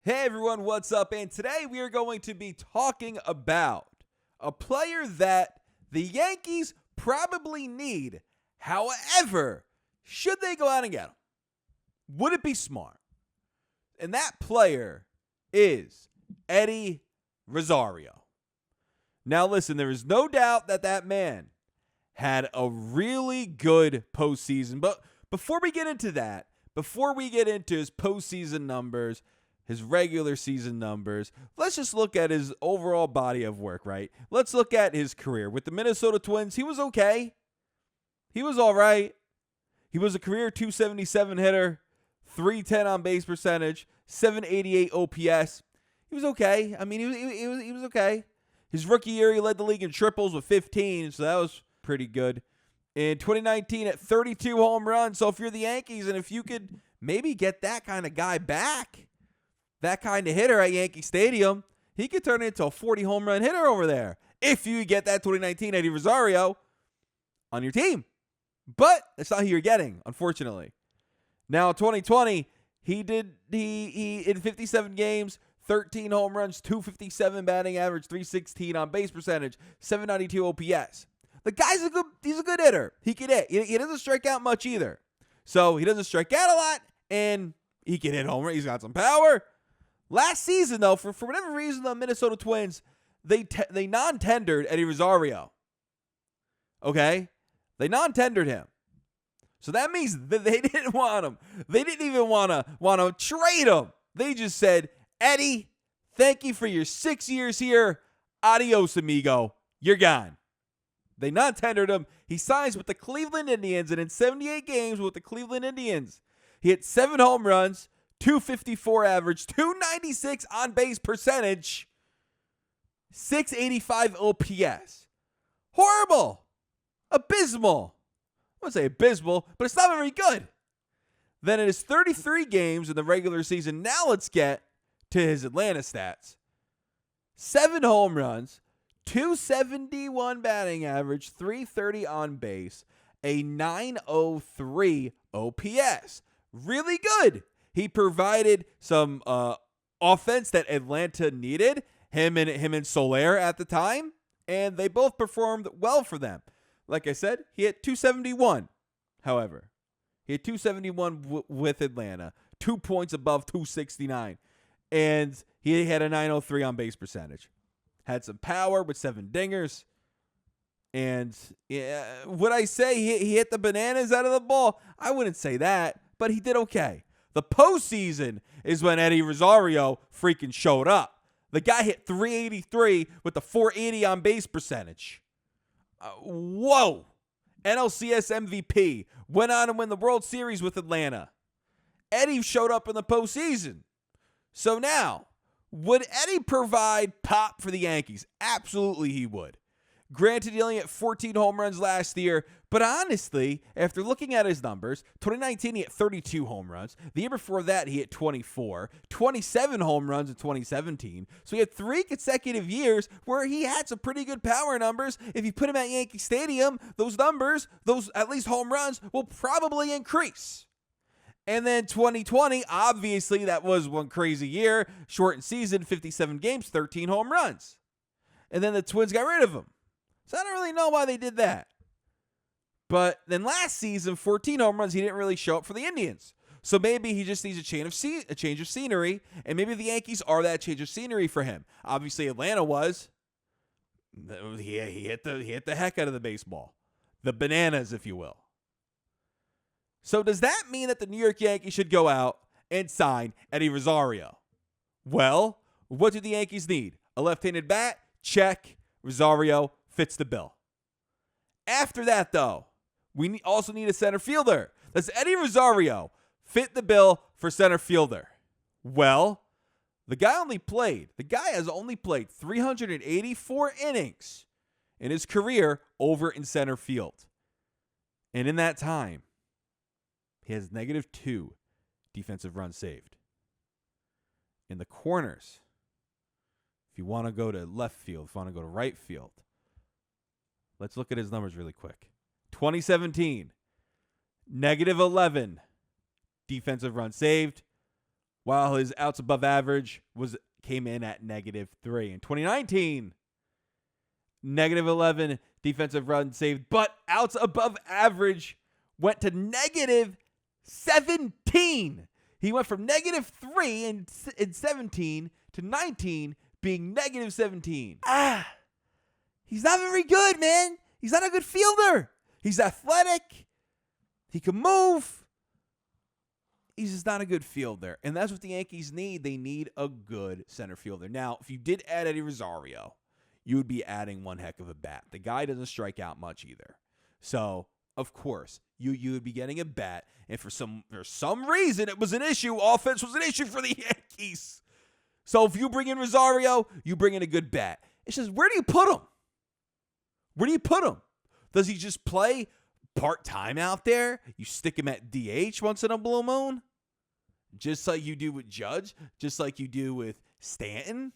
Hey everyone, what's up? And today we are going to be talking about a player that the Yankees probably need. However, should they go out and get him? Would it be smart? And that player is Eddie Rosario. Now listen, there is no doubt that man had a really good postseason. But before we get into that, before we get into his postseason numbers, his regular season numbers, let's just look at his overall body of work, right? Let's look at his career. With the Minnesota Twins, he was okay. He was all right. He was a career 277 hitter, 310 on base percentage, 788 OPS. He was okay. I mean, he was okay. His rookie year, he led the league in triples with 15, so that was pretty good. In 2019, at 32 home runs. So if you're the Yankees and if you could maybe get that kind of guy back, that kind of hitter at Yankee Stadium, he could turn into a 40 home run hitter over there if you get that 2019 Eddie Rosario on your team. But that's not who you're getting, unfortunately. Now, 2020, he in 57 games, 13 home runs, 257 batting average, 316 on base percentage, 792 OPS. The guy's he's a good hitter. He can hit. He doesn't strike out much either. So he doesn't strike out a lot, and he can hit home runs. He's got some power. Last season, though, for whatever reason, the Minnesota Twins, they non-tendered Eddie Rosario. Okay? They non-tendered him. So that means that they didn't want him. They didn't even want to trade him. They just said, Eddie, thank you for your 6 years here. Adios, amigo. You're gone. They non-tendered him. He signs with the Cleveland Indians, and in 78 games with the Cleveland Indians, he hit 7 home runs, 254 average, 296 on base percentage, 685 OPS. Horrible. Abysmal. I wouldn't say abysmal, but it's not very good. Then in his 33 games in the regular season, now let's get to his Atlanta stats. 7 home runs, 271 batting average, 330 on base, a 903 OPS. Really good. He provided some offense that Atlanta needed, him and Soler at the time, and they both performed well for them. Like I said, he hit 271, however. He had 271 with Atlanta, 2 points above 269, and he had a 903 on base percentage. Had some power with 7 dingers, and would I say he hit the bananas out of the ball? I wouldn't say that, but he did okay. The postseason is when Eddie Rosario freaking showed up. The guy hit 383 with the 480 on base percentage. Whoa. NLCS MVP. Went on to win the World Series with Atlanta. Eddie showed up in the postseason. So now, would Eddie provide pop for the Yankees? Absolutely he would. Granted, he only hit 14 home runs last year, but honestly, after looking at his numbers, 2019 he hit 32 home runs. The year before that, he hit 24, 27 home runs in 2017. So he had 3 consecutive years where he had some pretty good power numbers. If you put him at Yankee Stadium, those numbers, those at least home runs, will probably increase. And then 2020, obviously, that was one crazy year. Shortened season, 57 games, 13 home runs. And then the Twins got rid of him. So I don't really know why they did that. But then last season, 14 home runs, he didn't really show up for the Indians. So maybe he just needs a change of scenery, and maybe the Yankees are that change of scenery for him. Obviously, Atlanta was. He hit the heck out of the baseball. The bananas, if you will. So does that mean that the New York Yankees should go out and sign Eddie Rosario? Well, what do the Yankees need? A left-handed bat? Check. Rosario fits the bill. After that, though, we also need a center fielder. Does Eddie Rosario fit the bill for center fielder? Well, the guy has only played 384 innings in his career over in center field. And in that time, he has -2 defensive runs saved. In the corners, if you want to go to left field, if you want to go to right field, let's look at his numbers really quick. 2017, -11 defensive runs saved. while his outs above average came in at -3. In 2019, -11 defensive runs saved, but outs above average went to -17. He went from -3 in 17 to 19 being -17. He's not very good, man. He's not a good fielder. He's athletic. He can move. He's just not a good fielder. And that's what the Yankees need. They need a good center fielder. Now, if you did add Eddie Rosario, you would be adding one heck of a bat. The guy doesn't strike out much either. So, of course, you would be getting a bat. And for some reason, it was an issue. Offense was an issue for the Yankees. So if you bring in Rosario, you bring in a good bat. It's just, where do you put him? Where do you put him? Does he just play part-time out there? You stick him at DH once in a blue moon? Just like you do with Judge? Just like you do with Stanton?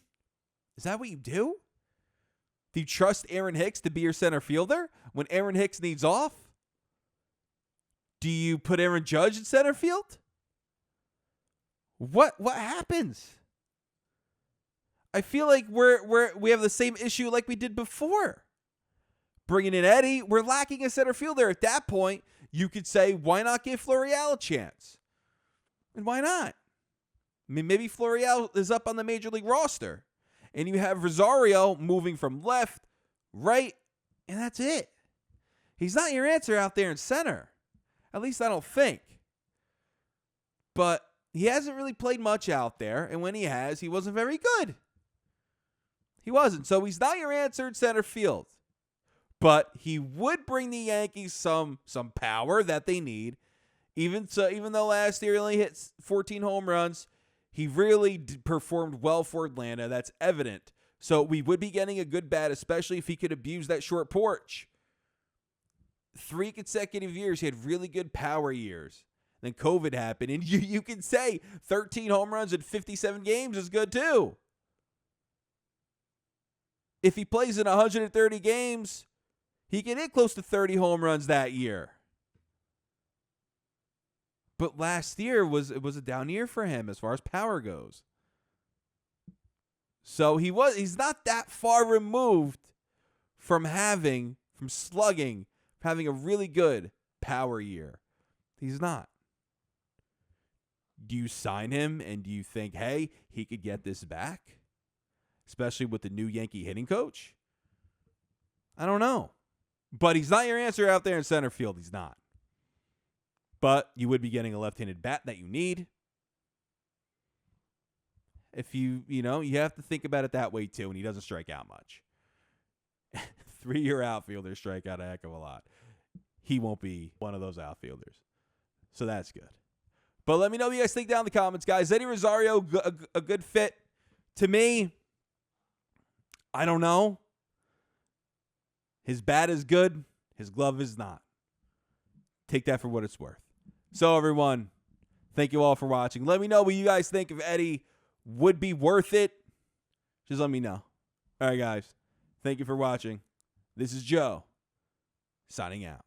Is that what you do? Do you trust Aaron Hicks to be your center fielder when Aaron Hicks needs off? Do you put Aaron Judge in center field? What happens? I feel like we have the same issue like we did before. Bringing in Eddie, we're lacking a center fielder. At that point, you could say, why not give Florial a chance? And why not? I mean, maybe Florial is up on the Major League roster. And you have Rosario moving from left, right, and that's it. He's not your answer out there in center. At least I don't think. But he hasn't really played much out there, and when he has, he wasn't very good. He wasn't. So he's not your answer in center field. But he would bring the Yankees some power that they need. Even though last year he only hit 14 home runs, he really performed well for Atlanta. That's evident. So we would be getting a good bat, especially if he could abuse that short porch. 3 consecutive years, he had really good power years. Then COVID happened, and you can say 13 home runs in 57 games is good too. If he plays in 130 games, he can hit close to 30 home runs that year. But last year was a down year for him as far as power goes. So he's not that far removed from slugging, having a really good power year. He's not. Do you sign him and do you think, hey, he could get this back? Especially with the new Yankee hitting coach? I don't know. But he's not your answer out there in center field. He's not. But you would be getting a left-handed bat that you need. If you have to think about it that way too, and he doesn't strike out much. 3-year outfielders strike out a heck of a lot. He won't be one of those outfielders. So that's good. But let me know what you guys think down in the comments, guys. Eddie Rosario, a good fit? To me, I don't know. His bat is good. His glove is not. Take that for what it's worth. So, everyone, thank you all for watching. Let me know what you guys think if Eddie would be worth it. Just let me know. All right, guys. Thank you for watching. This is Joe, signing out.